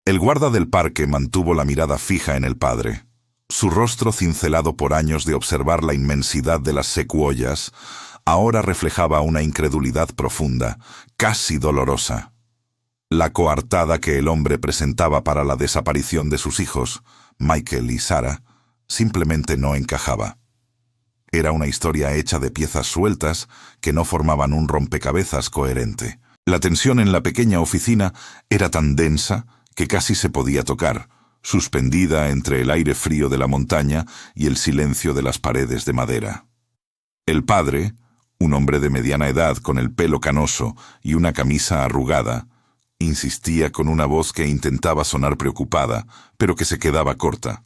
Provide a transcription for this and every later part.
El guarda del parque mantuvo la mirada fija en el padre. Su rostro, cincelado por años de observar la inmensidad de las secuoyas, ahora reflejaba una incredulidad profunda, casi dolorosa. La coartada que el hombre presentaba para la desaparición de sus hijos, Michael y Sarah, simplemente no encajaba. Era una historia hecha de piezas sueltas que no formaban un rompecabezas coherente. La tensión en la pequeña oficina era tan densa que casi se podía tocar, suspendida entre el aire frío de la montaña y el silencio de las paredes de madera. El padre, un hombre de mediana edad con el pelo canoso y una camisa arrugada, insistía con una voz que intentaba sonar preocupada, pero que se quedaba corta.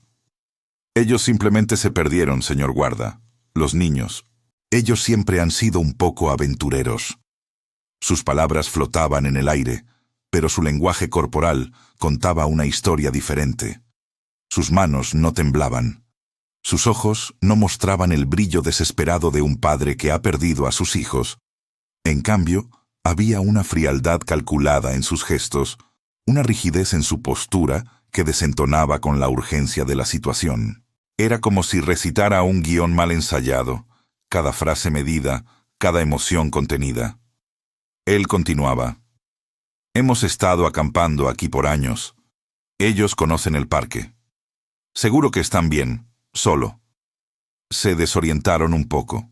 Ellos simplemente se perdieron, señor guarda. Los niños. Ellos siempre han sido un poco aventureros. Sus palabras flotaban en el aire, pero su lenguaje corporal contaba una historia diferente. Sus manos no temblaban. Sus ojos no mostraban el brillo desesperado de un padre que ha perdido a sus hijos. En cambio, había una frialdad calculada en sus gestos, una rigidez en su postura que desentonaba con la urgencia de la situación. Era como si recitara un guión mal ensayado, cada frase medida, cada emoción contenida. Él continuaba. Hemos estado acampando aquí por años. Ellos conocen el parque. Seguro que están bien, solo. Se desorientaron un poco.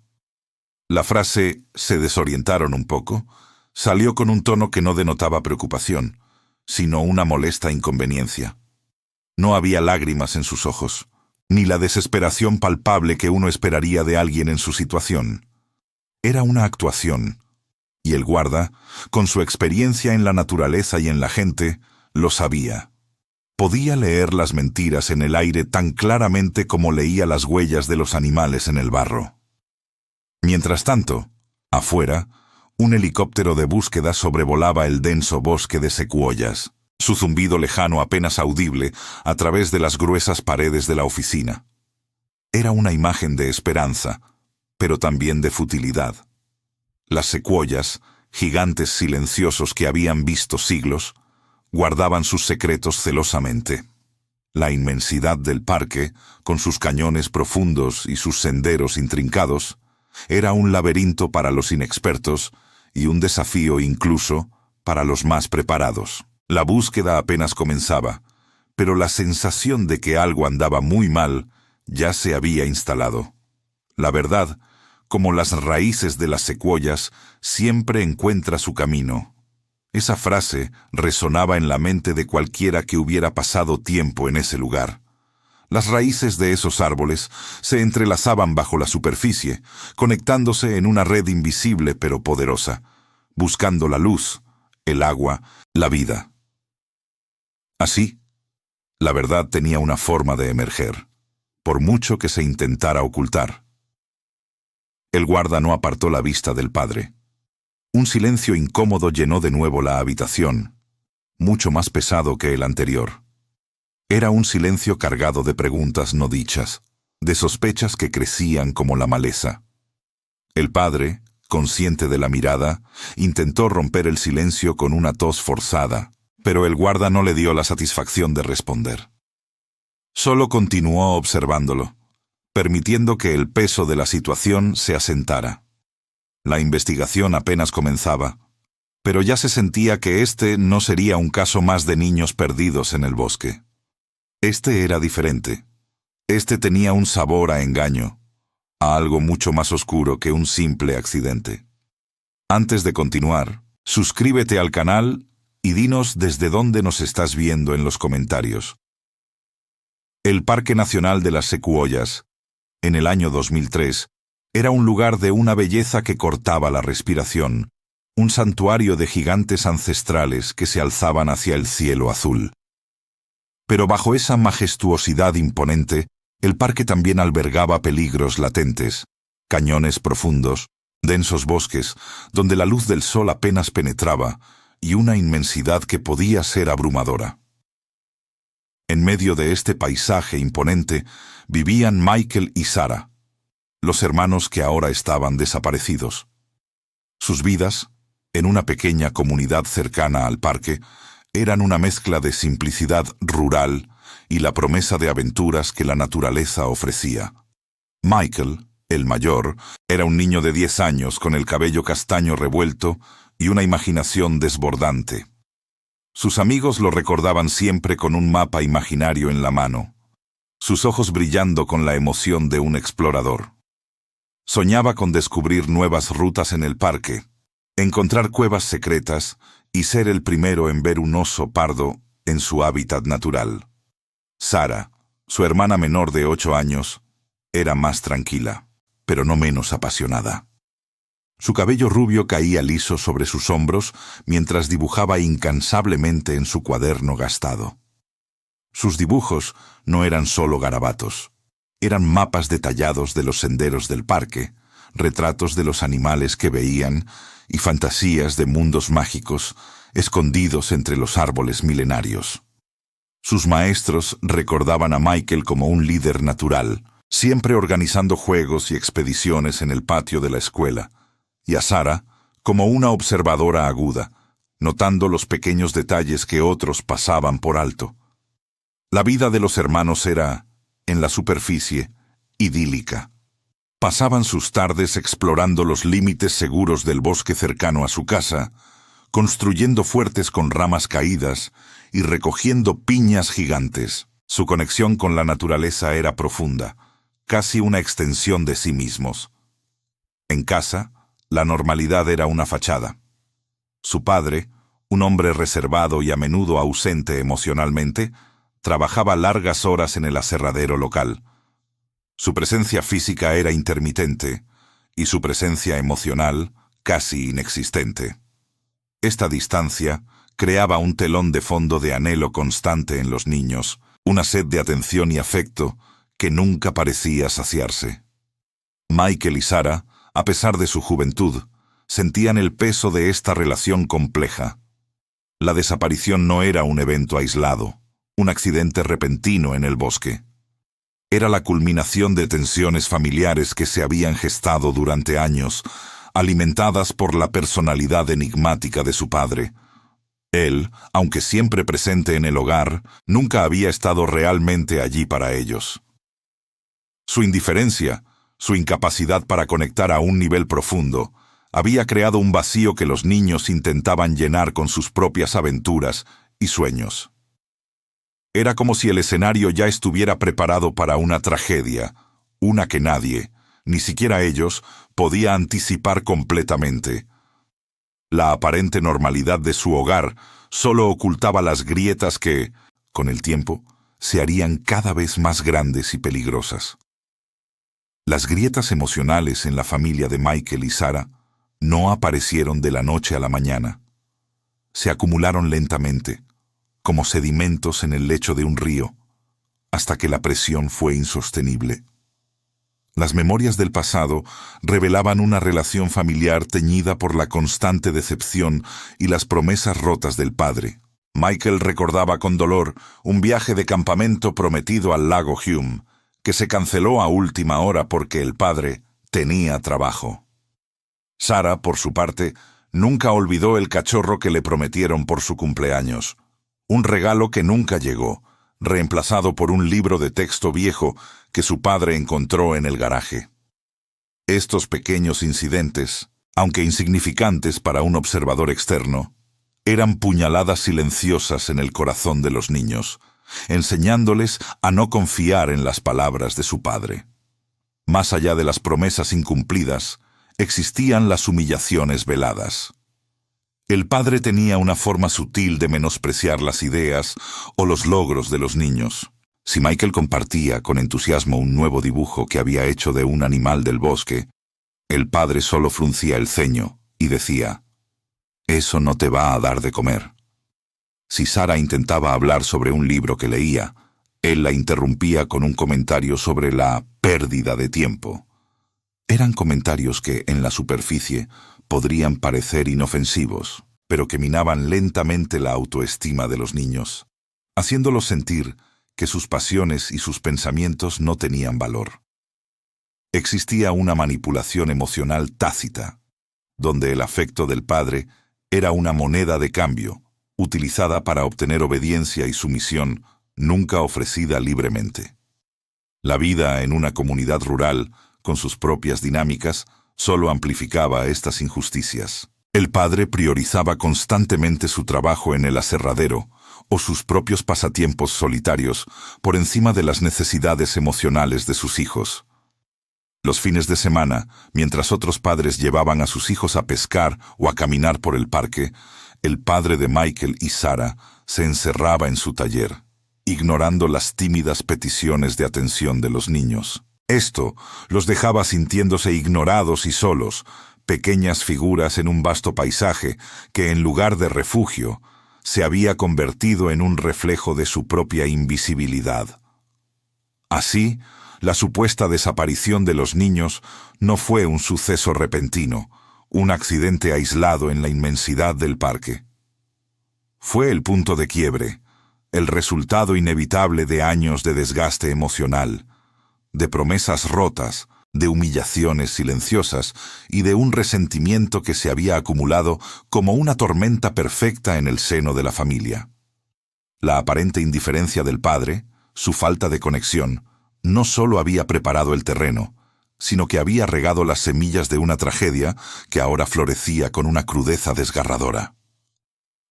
La frase «se desorientaron un poco» salió con un tono que no denotaba preocupación, sino una molesta inconveniencia. No había lágrimas en sus ojos, ni la desesperación palpable que uno esperaría de alguien en su situación. Era una actuación, y el guarda, con su experiencia en la naturaleza y en la gente, lo sabía. Podía leer las mentiras en el aire tan claramente como leía las huellas de los animales en el barro. Mientras tanto, afuera, un helicóptero de búsqueda sobrevolaba el denso bosque de secuoyas, su zumbido lejano apenas audible a través de las gruesas paredes de la oficina. Era una imagen de esperanza, pero también de futilidad. Las secuoyas, gigantes silenciosos que habían visto siglos, guardaban sus secretos celosamente. La inmensidad del parque, con sus cañones profundos y sus senderos intrincados, era un laberinto para los inexpertos y un desafío incluso para los más preparados. La búsqueda apenas comenzaba, pero la sensación de que algo andaba muy mal ya se había instalado. La verdad, como las raíces de las secuoyas, siempre encuentra su camino. Esa frase resonaba en la mente de cualquiera que hubiera pasado tiempo en ese lugar. Las raíces de esos árboles se entrelazaban bajo la superficie, conectándose en una red invisible pero poderosa, buscando la luz, el agua, la vida. Así, la verdad tenía una forma de emerger, por mucho que se intentara ocultar. El guarda no apartó la vista del padre. Un silencio incómodo llenó de nuevo la habitación, mucho más pesado que el anterior. Era un silencio cargado de preguntas no dichas, de sospechas que crecían como la maleza. El padre, consciente de la mirada, intentó romper el silencio con una tos forzada, pero el guarda no le dio la satisfacción de responder. Solo continuó observándolo, permitiendo que el peso de la situación se asentara. La investigación apenas comenzaba, pero ya se sentía que este no sería un caso más de niños perdidos en el bosque. Este era diferente. Este tenía un sabor a engaño, a algo mucho más oscuro que un simple accidente. Antes de continuar, suscríbete al canal y dinos desde dónde nos estás viendo en los comentarios. El Parque Nacional de las Secuoyas, en el año 2003, era un lugar de una belleza que cortaba la respiración, un santuario de gigantes ancestrales que se alzaban hacia el cielo azul. Pero bajo esa majestuosidad imponente, el parque también albergaba peligros latentes, cañones profundos, densos bosques, donde la luz del sol apenas penetraba, y una inmensidad que podía ser abrumadora. En medio de este paisaje imponente vivían Michael y Sarah, los hermanos que ahora estaban desaparecidos. Sus vidas, en una pequeña comunidad cercana al parque, Eran una mezcla de simplicidad rural y la promesa de aventuras que la naturaleza ofrecía. Michael, el mayor, era un niño de 10 años con el cabello castaño revuelto y una imaginación desbordante. Sus amigos lo recordaban siempre con un mapa imaginario en la mano, sus ojos brillando con la emoción de un explorador. Soñaba con descubrir nuevas rutas en el parque, encontrar cuevas secretas y ser el primero en ver un oso pardo en su hábitat natural. Sarah, su hermana menor de 8 años, era más tranquila, pero no menos apasionada. Su cabello rubio caía liso sobre sus hombros mientras dibujaba incansablemente en su cuaderno gastado. Sus dibujos no eran solo garabatos, eran mapas detallados de los senderos del parque, retratos de los animales que veían y fantasías de mundos mágicos escondidos entre los árboles milenarios. Sus maestros recordaban a Michael como un líder natural, siempre organizando juegos y expediciones en el patio de la escuela, y a Sarah como una observadora aguda, notando los pequeños detalles que otros pasaban por alto. La vida de los hermanos era, en la superficie, idílica. Pasaban sus tardes explorando los límites seguros del bosque cercano a su casa, construyendo fuertes con ramas caídas y recogiendo piñas gigantes. Su conexión con la naturaleza era profunda, casi una extensión de sí mismos. En casa, la normalidad era una fachada. Su padre, un hombre reservado y a menudo ausente emocionalmente, trabajaba largas horas en el aserradero local. Su presencia física era intermitente y su presencia emocional casi inexistente. Esta distancia creaba un telón de fondo de anhelo constante en los niños, una sed de atención y afecto que nunca parecía saciarse. Michael y Sarah, a pesar de su juventud, sentían el peso de esta relación compleja. La desaparición no era un evento aislado, un accidente repentino en el bosque. Era la culminación de tensiones familiares que se habían gestado durante años, alimentadas por la personalidad enigmática de su padre. Él, aunque siempre presente en el hogar, nunca había estado realmente allí para ellos. Su indiferencia, su incapacidad para conectar a un nivel profundo, había creado un vacío que los niños intentaban llenar con sus propias aventuras y sueños. Era como si el escenario ya estuviera preparado para una tragedia, una que nadie, ni siquiera ellos, podía anticipar completamente. La aparente normalidad de su hogar solo ocultaba las grietas que, con el tiempo, se harían cada vez más grandes y peligrosas. Las grietas emocionales en la familia de Michael y Sarah no aparecieron de la noche a la mañana. Se acumularon lentamente, como sedimentos en el lecho de un río, hasta que la presión fue insostenible. Las memorias del pasado revelaban una relación familiar teñida por la constante decepción y las promesas rotas del padre. Michael recordaba con dolor un viaje de campamento prometido al lago Hume, que se canceló a última hora porque el padre tenía trabajo. Sarah, por su parte, nunca olvidó el cachorro que le prometieron por su cumpleaños. Un regalo que nunca llegó, reemplazado por un libro de texto viejo que su padre encontró en el garaje. Estos pequeños incidentes, aunque insignificantes para un observador externo, eran puñaladas silenciosas en el corazón de los niños, enseñándoles a no confiar en las palabras de su padre. Más allá de las promesas incumplidas, existían las humillaciones veladas. El padre tenía una forma sutil de menospreciar las ideas o los logros de los niños. Si Michael compartía con entusiasmo un nuevo dibujo que había hecho de un animal del bosque, el padre solo fruncía el ceño y decía: «Eso no te va a dar de comer». Si Sarah intentaba hablar sobre un libro que leía, él la interrumpía con un comentario sobre la pérdida de tiempo. Eran comentarios que, en la superficie, podrían parecer inofensivos, pero que minaban lentamente la autoestima de los niños, haciéndolos sentir que sus pasiones y sus pensamientos no tenían valor. Existía una manipulación emocional tácita, donde el afecto del padre era una moneda de cambio, utilizada para obtener obediencia y sumisión, nunca ofrecida libremente. La vida en una comunidad rural, con sus propias dinámicas, solo amplificaba estas injusticias. El padre priorizaba constantemente su trabajo en el aserradero o sus propios pasatiempos solitarios por encima de las necesidades emocionales de sus hijos. Los fines de semana, mientras otros padres llevaban a sus hijos a pescar o a caminar por el parque, el padre de Michael y Sarah se encerraba en su taller, ignorando las tímidas peticiones de atención de los niños. Esto los dejaba sintiéndose ignorados y solos, pequeñas figuras en un vasto paisaje que, en lugar de refugio, se había convertido en un reflejo de su propia invisibilidad. Así, la supuesta desaparición de los niños no fue un suceso repentino, un accidente aislado en la inmensidad del parque. Fue el punto de quiebre, el resultado inevitable de años de desgaste emocional, de promesas rotas, de humillaciones silenciosas y de un resentimiento que se había acumulado como una tormenta perfecta en el seno de la familia. La aparente indiferencia del padre, su falta de conexión, no solo había preparado el terreno, sino que había regado las semillas de una tragedia que ahora florecía con una crudeza desgarradora.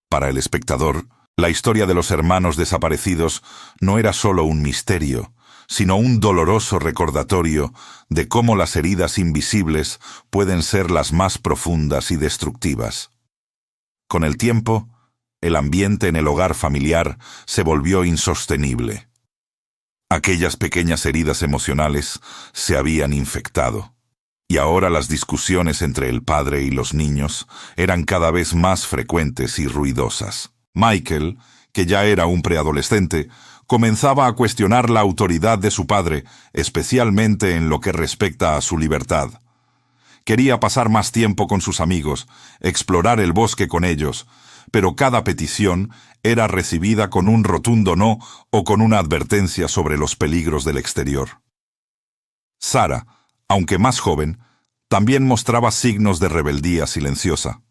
Para el espectador, la historia de los hermanos desaparecidos no era solo un misterio, sino un doloroso recordatorio de cómo las heridas invisibles pueden ser las más profundas y destructivas. Con el tiempo, el ambiente en el hogar familiar se volvió insostenible. Aquellas pequeñas heridas emocionales se habían infectado, y ahora las discusiones entre el padre y los niños eran cada vez más frecuentes y ruidosas. Michael, que ya era un preadolescente, comenzaba a cuestionar la autoridad de su padre, especialmente en lo que respecta a su libertad. Quería pasar más tiempo con sus amigos, explorar el bosque con ellos, pero cada petición era recibida con un rotundo no o con una advertencia sobre los peligros del exterior. Sarah, aunque más joven, también mostraba signos de rebeldía silenciosa.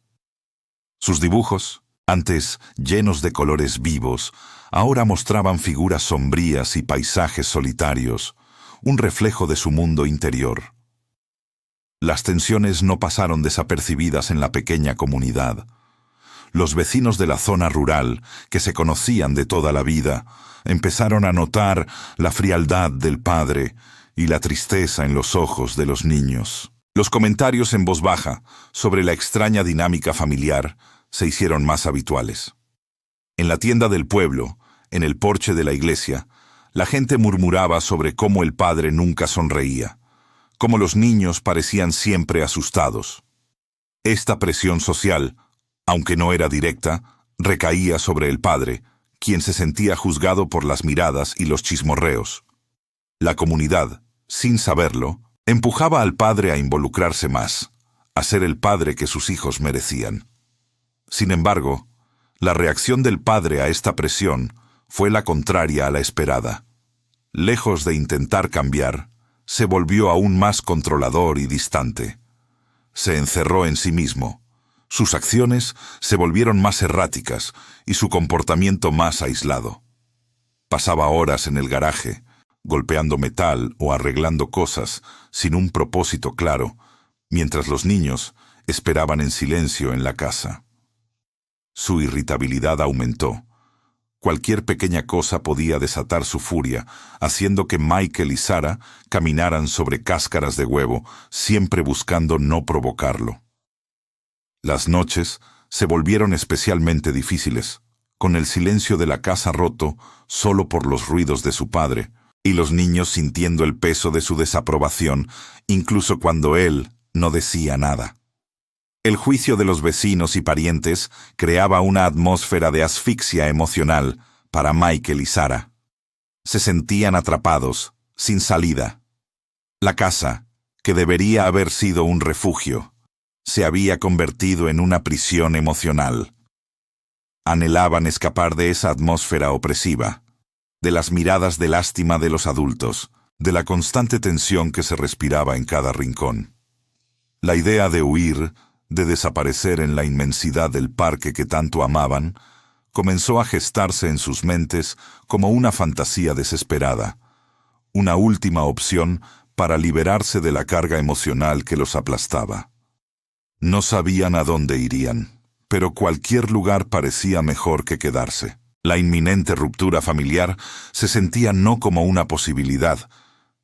Sus dibujos, antes llenos de colores vivos, ahora mostraban figuras sombrías y paisajes solitarios, un reflejo de su mundo interior. Las tensiones no pasaron desapercibidas en la pequeña comunidad. Los vecinos de la zona rural, que se conocían de toda la vida, empezaron a notar la frialdad del padre y la tristeza en los ojos de los niños. Los comentarios en voz baja sobre la extraña dinámica familiar se hicieron más habituales. En la tienda del pueblo, en el porche de la iglesia, la gente murmuraba sobre cómo el padre nunca sonreía, cómo los niños parecían siempre asustados. Esta presión social, aunque no era directa, recaía sobre el padre, quien se sentía juzgado por las miradas y los chismorreos. La comunidad, sin saberlo, empujaba al padre a involucrarse más, a ser el padre que sus hijos merecían. Sin embargo, la reacción del padre a esta presión fue la contraria a la esperada. Lejos de intentar cambiar, se volvió aún más controlador y distante. Se encerró en sí mismo. Sus acciones se volvieron más erráticas y su comportamiento más aislado. Pasaba horas en el garaje, golpeando metal o arreglando cosas sin un propósito claro, mientras los niños esperaban en silencio en la casa. Su irritabilidad aumentó. Cualquier pequeña cosa podía desatar su furia, haciendo que Michael y Sarah caminaran sobre cáscaras de huevo, siempre buscando no provocarlo. Las noches se volvieron especialmente difíciles, con el silencio de la casa roto solo por los ruidos de su padre, y los niños sintiendo el peso de su desaprobación, incluso cuando él no decía nada. El juicio de los vecinos y parientes creaba una atmósfera de asfixia emocional para Michael y Sarah. Se sentían atrapados, sin salida. La casa, que debería haber sido un refugio, se había convertido en una prisión emocional. Anhelaban escapar de esa atmósfera opresiva, de las miradas de lástima de los adultos, de la constante tensión que se respiraba en cada rincón. La idea de huir, de desaparecer en la inmensidad del parque que tanto amaban, comenzó a gestarse en sus mentes como una fantasía desesperada, una última opción para liberarse de la carga emocional que los aplastaba. No sabían a dónde irían, pero cualquier lugar parecía mejor que quedarse. La inminente ruptura familiar se sentía no como una posibilidad,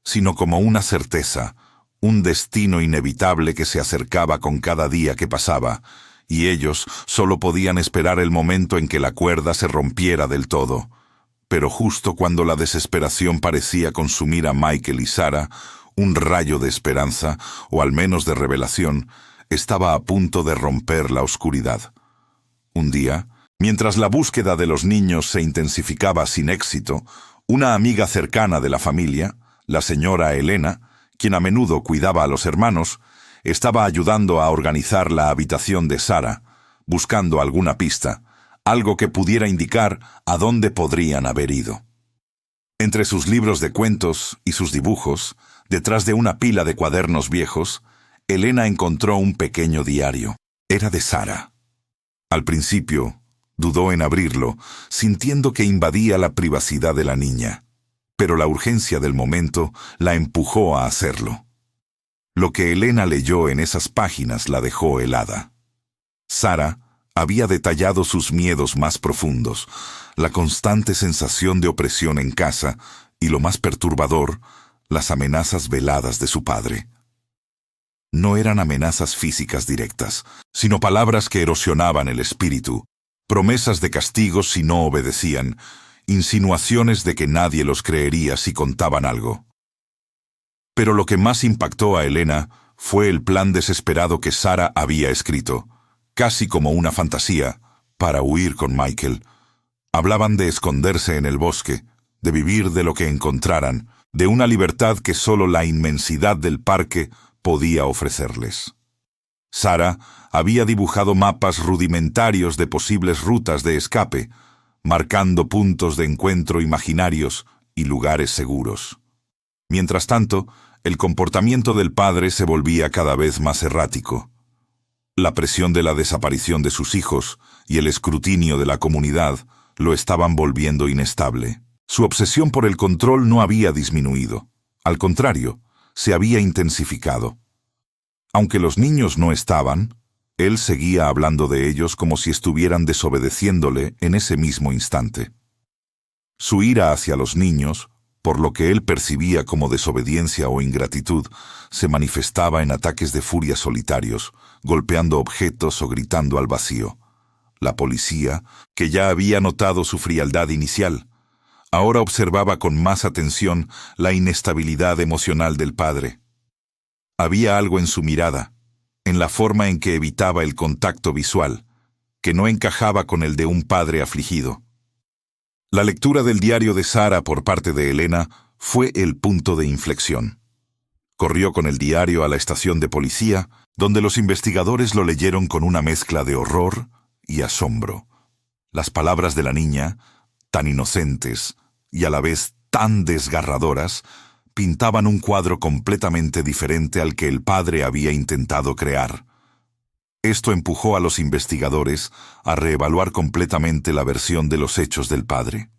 sino como una certeza, un destino inevitable que se acercaba con cada día que pasaba, y ellos solo podían esperar el momento en que la cuerda se rompiera del todo. Pero justo cuando la desesperación parecía consumir a Michael y Sarah, un rayo de esperanza, o al menos de revelación, estaba a punto de romper la oscuridad. Un día, mientras la búsqueda de los niños se intensificaba sin éxito, una amiga cercana de la familia, la señora Elena, quien a menudo cuidaba a los hermanos, estaba ayudando a organizar la habitación de Sarah, buscando alguna pista, algo que pudiera indicar a dónde podrían haber ido. Entre sus libros de cuentos y sus dibujos, detrás de una pila de cuadernos viejos, Elena encontró un pequeño diario. Era de Sarah. Al principio, dudó en abrirlo, sintiendo que invadía la privacidad de la niña, pero la urgencia del momento la empujó a hacerlo. Lo que Elena leyó en esas páginas la dejó helada. Sarah había detallado sus miedos más profundos, la constante sensación de opresión en casa y, lo más perturbador, las amenazas veladas de su padre. No eran amenazas físicas directas, sino palabras que erosionaban el espíritu, promesas de castigos si no obedecían, insinuaciones de que nadie los creería si contaban algo. Pero lo que más impactó a Elena fue el plan desesperado que Sarah había escrito, casi como una fantasía, para huir con Michael. Hablaban de esconderse en el bosque, de vivir de lo que encontraran, de una libertad que solo la inmensidad del parque podía ofrecerles. Sarah había dibujado mapas rudimentarios de posibles rutas de escape, marcando puntos de encuentro imaginarios y lugares seguros. Mientras tanto, el comportamiento del padre se volvía cada vez más errático. La presión de la desaparición de sus hijos y el escrutinio de la comunidad lo estaban volviendo inestable. Su obsesión por el control no había disminuido. Al contrario, se había intensificado. Aunque los niños no estaban, él seguía hablando de ellos como si estuvieran desobedeciéndole en ese mismo instante. Su ira hacia los niños, por lo que él percibía como desobediencia o ingratitud, se manifestaba en ataques de furia solitarios, golpeando objetos o gritando al vacío. La policía, que ya había notado su frialdad inicial, ahora observaba con más atención la inestabilidad emocional del padre. Había algo en su mirada, en la forma en que evitaba el contacto visual, que no encajaba con el de un padre afligido. La lectura del diario de Sarah por parte de Elena fue el punto de inflexión. Corrió con el diario a la estación de policía, donde los investigadores lo leyeron con una mezcla de horror y asombro. Las palabras de la niña, tan inocentes y a la vez tan desgarradoras, pintaban un cuadro completamente diferente al que el padre había intentado crear. Esto empujó a los investigadores a reevaluar completamente la versión de los hechos del padre.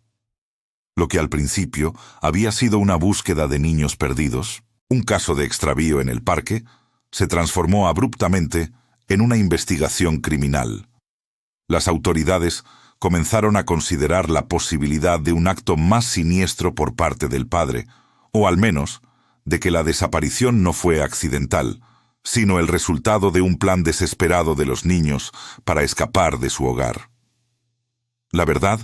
Lo que al principio había sido una búsqueda de niños perdidos, un caso de extravío en el parque, se transformó abruptamente en una investigación criminal. Las autoridades comenzaron a considerar la posibilidad de un acto más siniestro por parte del padre, o al menos de que la desaparición no fue accidental, sino el resultado de un plan desesperado de los niños para escapar de su hogar. La verdad,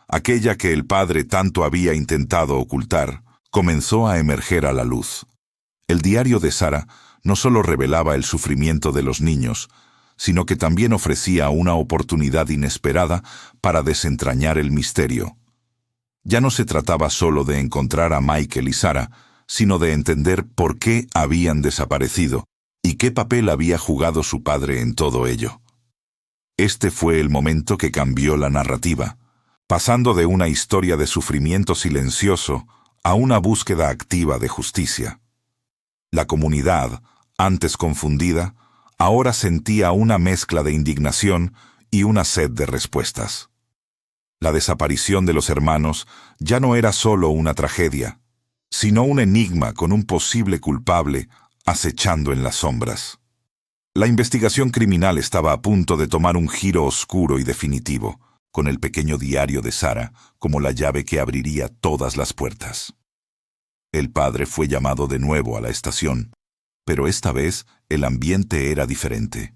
aquella que el padre tanto había intentado ocultar, comenzó a emerger a la luz. El diario de Sarah no solo revelaba el sufrimiento de los niños, sino que también ofrecía una oportunidad inesperada para desentrañar el misterio. Ya no se trataba solo de encontrar a Michael y Sarah, sino de entender por qué habían desaparecido y qué papel había jugado su padre en todo ello. Este fue el momento que cambió la narrativa, pasando de una historia de sufrimiento silencioso a una búsqueda activa de justicia. La comunidad, antes confundida, ahora sentía una mezcla de indignación y una sed de respuestas. La desaparición de los hermanos ya no era solo una tragedia, sino un enigma con un posible culpable acechando en las sombras. La investigación criminal estaba a punto de tomar un giro oscuro y definitivo, con el pequeño diario de Sara como la llave que abriría todas las puertas. El padre fue llamado de nuevo a la estación, pero esta vez el ambiente era diferente.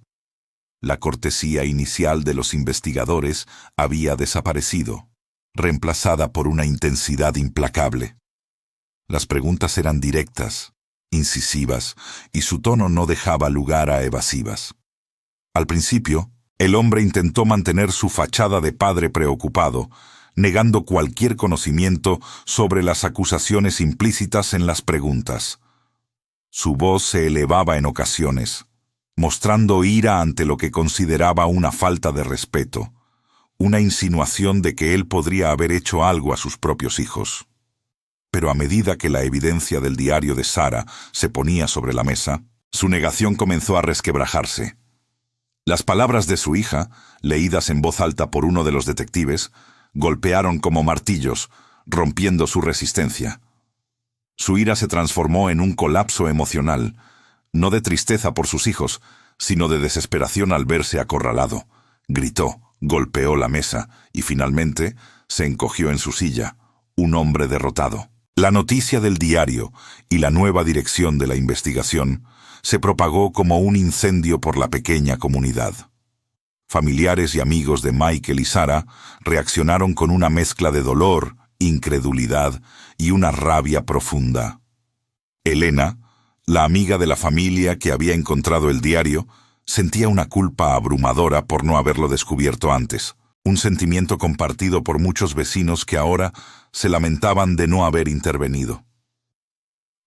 La cortesía inicial de los investigadores había desaparecido, reemplazada por una intensidad implacable. Las preguntas eran directas, incisivas, y su tono no dejaba lugar a evasivas. Al principio, el hombre intentó mantener su fachada de padre preocupado, negando cualquier conocimiento sobre las acusaciones implícitas en las preguntas. Su voz se elevaba en ocasiones, mostrando ira ante lo que consideraba una falta de respeto, una insinuación de que él podría haber hecho algo a sus propios hijos. Pero a medida que la evidencia del diario de Sara se ponía sobre la mesa, su negación comenzó a resquebrajarse. Las palabras de su hija, leídas en voz alta por uno de los detectives, golpearon como martillos, rompiendo su resistencia. Su ira se transformó en un colapso emocional, no de tristeza por sus hijos, sino de desesperación al verse acorralado. Gritó, golpeó la mesa y finalmente se encogió en su silla, un hombre derrotado. La noticia del diario y la nueva dirección de la investigación se propagó como un incendio por la pequeña comunidad. Familiares y amigos de Michael y Sara reaccionaron con una mezcla de dolor, incredulidad y una rabia profunda. Elena, la amiga de la familia que había encontrado el diario, sentía una culpa abrumadora por no haberlo descubierto antes, un sentimiento compartido por muchos vecinos que ahora se lamentaban de no haber intervenido.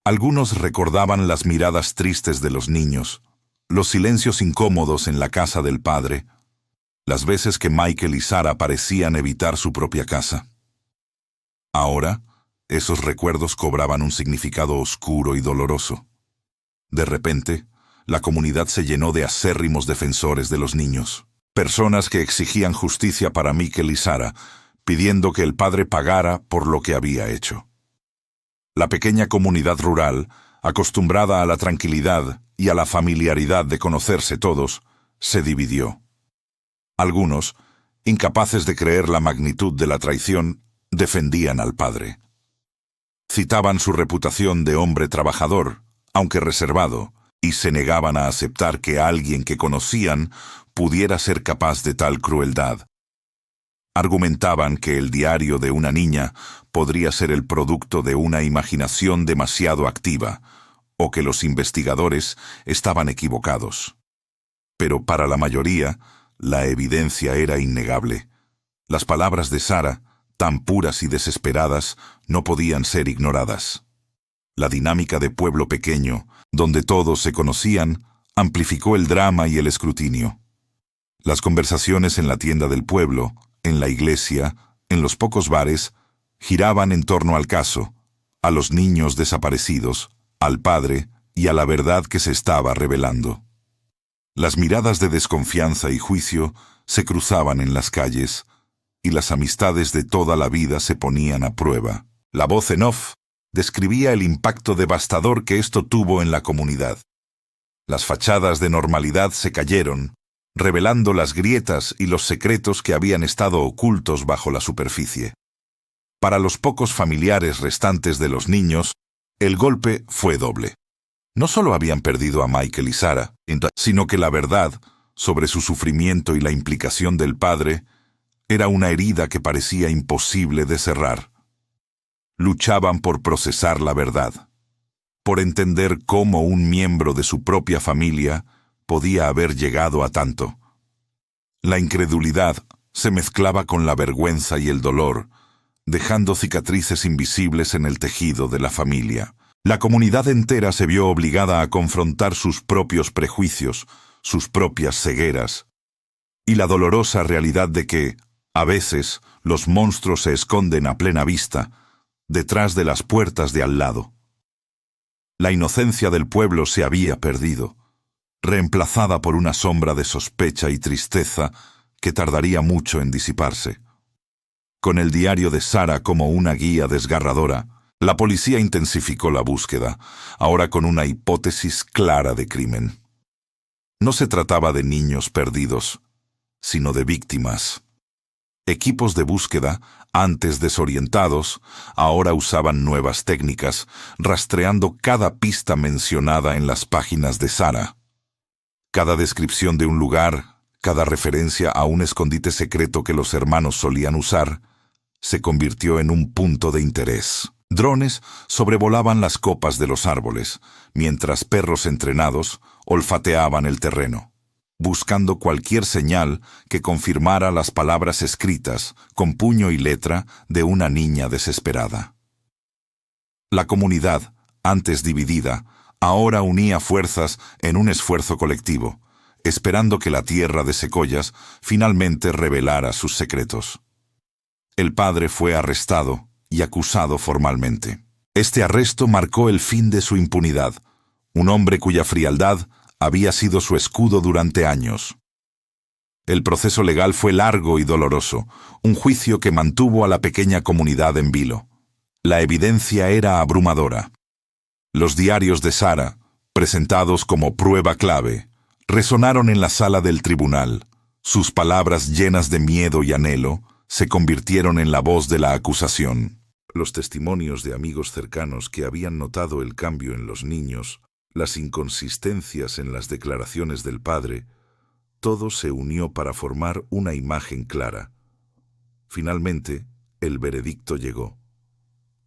Algunos recordaban las miradas tristes de los niños, los silencios incómodos en la casa del padre, las veces que Michael y Sara parecían evitar su propia casa. Ahora, esos recuerdos cobraban un significado oscuro y doloroso. De repente, la comunidad se llenó de acérrimos defensores de los niños, personas que exigían justicia para Michael y Sara, pidiendo que el padre pagara por lo que había hecho. La pequeña comunidad rural, acostumbrada a la tranquilidad y a la familiaridad de conocerse todos, se dividió. Algunos, incapaces de creer la magnitud de la traición, defendían al padre. Citaban su reputación de hombre trabajador, aunque reservado, y se negaban a aceptar que alguien que conocían pudiera ser capaz de tal crueldad. Argumentaban que el diario de una niña podría ser el producto de una imaginación demasiado activa, o que los investigadores estaban equivocados. Pero para la mayoría, la evidencia era innegable. Las palabras de Sara, tan puras y desesperadas, no podían ser ignoradas. La dinámica de pueblo pequeño, donde todos se conocían, amplificó el drama y el escrutinio. Las conversaciones en la tienda del pueblo, en la iglesia, en los pocos bares, giraban en torno al caso, a los niños desaparecidos, al padre y a la verdad que se estaba revelando. Las miradas de desconfianza y juicio se cruzaban en las calles, y las amistades de toda la vida se ponían a prueba. La voz en off describía el impacto devastador que esto tuvo en la comunidad. Las fachadas de normalidad se cayeron, revelando las grietas y los secretos que habían estado ocultos bajo la superficie. Para los pocos familiares restantes de los niños, el golpe fue doble. No solo habían perdido a Michael y Sara, sino que la verdad sobre su sufrimiento y la implicación del padre era una herida que parecía imposible de cerrar. Luchaban por procesar la verdad, por entender cómo un miembro de su propia familia podía haber llegado a tanto. La incredulidad se mezclaba con la vergüenza y el dolor, dejando cicatrices invisibles en el tejido de la familia. La comunidad entera se vio obligada a confrontar sus propios prejuicios, sus propias cegueras, y la dolorosa realidad de que, a veces, los monstruos se esconden a plena vista, detrás de las puertas de al lado. La inocencia del pueblo se había perdido, reemplazada por una sombra de sospecha y tristeza que tardaría mucho en disiparse. Con el diario de Sara como una guía desgarradora, la policía intensificó la búsqueda, ahora con una hipótesis clara de crimen. No se trataba de niños perdidos, sino de víctimas. Equipos de búsqueda, antes desorientados, ahora usaban nuevas técnicas, rastreando cada pista mencionada en las páginas de Sara. Cada descripción de un lugar, cada referencia a un escondite secreto que los hermanos solían usar, se convirtió en un punto de interés. Drones sobrevolaban las copas de los árboles, mientras perros entrenados olfateaban el terreno, buscando cualquier señal que confirmara las palabras escritas con puño y letra de una niña desesperada. La comunidad, antes dividida, ahora unía fuerzas en un esfuerzo colectivo, esperando que la tierra de Sequoias finalmente revelara sus secretos. El padre fue arrestado y acusado formalmente. Este arresto marcó el fin de su impunidad, un hombre cuya frialdad había sido su escudo durante años. El proceso legal fue largo y doloroso, un juicio que mantuvo a la pequeña comunidad en vilo. La evidencia era abrumadora. Los diarios de Sara, presentados como prueba clave, resonaron en la sala del tribunal. Sus palabras llenas de miedo y anhelo se convirtieron en la voz de la acusación. Los testimonios de amigos cercanos que habían notado el cambio en los niños, las inconsistencias en las declaraciones del padre, todo se unió para formar una imagen clara. Finalmente, el veredicto llegó.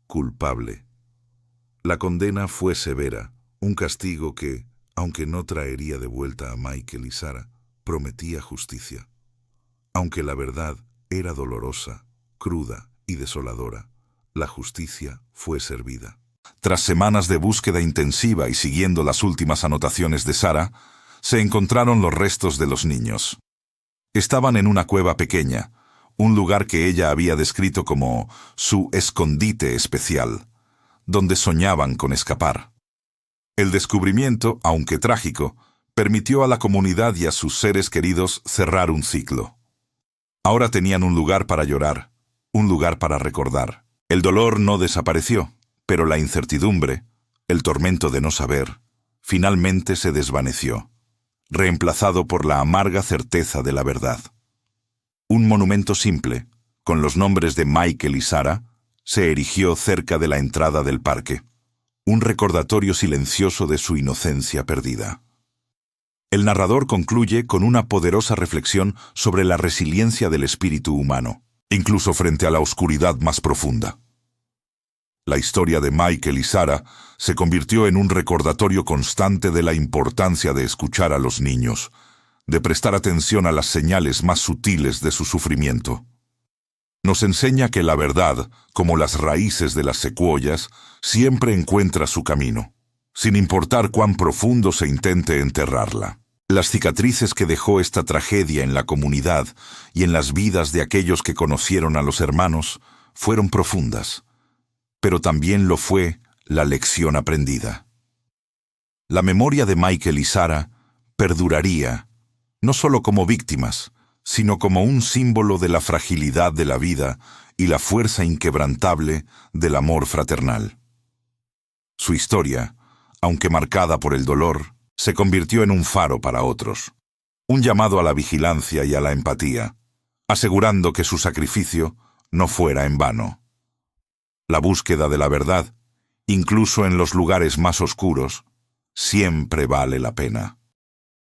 Culpable. La condena fue severa, un castigo que, aunque no traería de vuelta a Michael y Sara, prometía justicia. Aunque la verdad era dolorosa, cruda y desoladora, la justicia fue servida. Tras semanas de búsqueda intensiva y siguiendo las últimas anotaciones de Sara, se encontraron los restos de los niños. Estaban en una cueva pequeña, un lugar que ella había descrito como su escondite especial, donde soñaban con escapar. El descubrimiento, aunque trágico, permitió a la comunidad y a sus seres queridos cerrar un ciclo. Ahora tenían un lugar para llorar, un lugar para recordar. El dolor no desapareció, pero la incertidumbre, el tormento de no saber, finalmente se desvaneció, reemplazado por la amarga certeza de la verdad. Un monumento simple, con los nombres de Michael y Sara, se erigió cerca de la entrada del parque, un recordatorio silencioso de su inocencia perdida. El narrador concluye con una poderosa reflexión sobre la resiliencia del espíritu humano, incluso frente a la oscuridad más profunda. La historia de Michael y Sara se convirtió en un recordatorio constante de la importancia de escuchar a los niños, de prestar atención a las señales más sutiles de su sufrimiento. Nos enseña que la verdad, como las raíces de las secuoyas, siempre encuentra su camino, sin importar cuán profundo se intente enterrarla. Las cicatrices que dejó esta tragedia en la comunidad y en las vidas de aquellos que conocieron a los hermanos fueron profundas, pero también lo fue la lección aprendida. La memoria de Michael y Sara perduraría, no solo como víctimas, sino como un símbolo de la fragilidad de la vida y la fuerza inquebrantable del amor fraternal. Su historia, aunque marcada por el dolor, se convirtió en un faro para otros, un llamado a la vigilancia y a la empatía, asegurando que su sacrificio no fuera en vano. La búsqueda de la verdad, incluso en los lugares más oscuros, siempre vale la pena.